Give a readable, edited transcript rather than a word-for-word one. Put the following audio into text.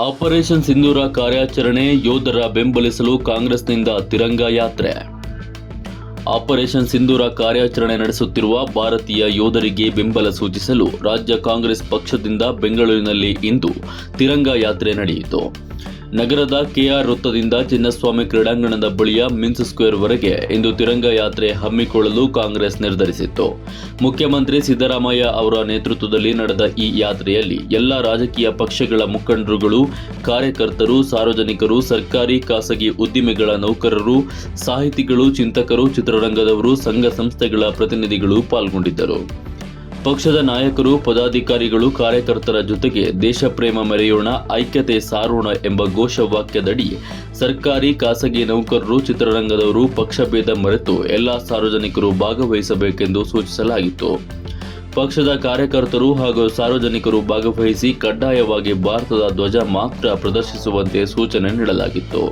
Operation ಸಿಂಧೂರ ಕಾರ್ಯಾಚರಣೆ ಯೋಧರ ಬೆಂಬಲಿಸಲು ಕಾಂಗ್ರೆಸ್ನಿಂದ ತಿರಂಗ ಯಾತ್ರೆ. ಆಪರೇಷನ್ ಸಿಂಧೂರ ಕಾರ್ಯಾಚರಣೆ ನಡೆಸುತ್ತಿರುವ ಭಾರತೀಯ ಯೋಧರಿಗೆ ಬೆಂಬಲ ಸೂಚಿಸಲು ರಾಜ್ಯ ಕಾಂಗ್ರೆಸ್ ಪಕ್ಷದಿಂದ ಬೆಂಗಳೂರಿನಲ್ಲಿ ಇಂದು ತಿರಂಗ ಯಾತ್ರೆ ನಡೆಯಿತು. ನಗರದ ಕೆಆರ್ ವೃತ್ತದಿಂದ ಚಿನ್ನಸ್ವಾಮಿ ಕ್ರೀಡಾಂಗಣದ ಬಳಿಯ ಮಿನ್ಸ್ ಸ್ಕ್ವೇರ್ ವರೆಗೆ ಇಂದು ತಿರಂಗ ಯಾತ್ರೆ ಹಮ್ಮಿಕೊಳ್ಳಲು ಕಾಂಗ್ರೆಸ್ ನಿರ್ಧರಿಸಿತ್ತು. ಮುಖ್ಯಮಂತ್ರಿ ಸಿದ್ದರಾಮಯ್ಯ ಅವರ ನೇತೃತ್ವದಲ್ಲಿ ನಡೆದ ಈ ಯಾತ್ರೆಯಲ್ಲಿ ಎಲ್ಲ ರಾಜಕೀಯ ಪಕ್ಷಗಳ ಮುಖಂಡರುಗಳು, ಕಾರ್ಯಕರ್ತರು, ಸಾರ್ವಜನಿಕರು, ಸರ್ಕಾರಿ ಖಾಸಗಿ ಉದ್ದಿಮೆಗಳ ನೌಕರರು, ಸಾಹಿತಿಗಳು, ಚಿಂತಕರು, ಚಿತ್ರರಂಗದವರು, ಸಂಘ ಸಂಸ್ಥೆಗಳ ಪ್ರತಿನಿಧಿಗಳು ಪಾಲ್ಗೊಂಡಿದ್ದರು. ಪಕ್ಷದ ನಾಯಕರು, ಪದಾಧಿಕಾರಿಗಳು, ಕಾರ್ಯಕರ್ತರ ಜೊತೆಗೆ ದೇಶ ಪ್ರೇಮ ಮೆರೆಯೋಣ, ಐಕ್ಯತೆ ಸಾರೋಣ ಎಂಬ ಘೋಷವಾಕ್ಯದಡಿ ಸರ್ಕಾರಿ ಖಾಸಗಿ ನೌಕರರು, ಚಿತ್ರರಂಗದವರು ಪಕ್ಷಭೇದ ಮರೆತು ಎಲ್ಲ ಸಾರ್ವಜನಿಕರು ಭಾಗವಹಿಸಬೇಕೆಂದು ಸೂಚಿಸಲಾಗಿತ್ತು. ಪಕ್ಷದ ಕಾರ್ಯಕರ್ತರು ಹಾಗೂ ಸಾರ್ವಜನಿಕರು ಭಾಗವಹಿಸಿ ಕಡ್ಡಾಯವಾಗಿ ಭಾರತದ ಧ್ವಜ ಮಾತ್ರ ಪ್ರದರ್ಶಿಸುವಂತೆ ಸೂಚನೆ ನೀಡಲಾಗಿತ್ತು.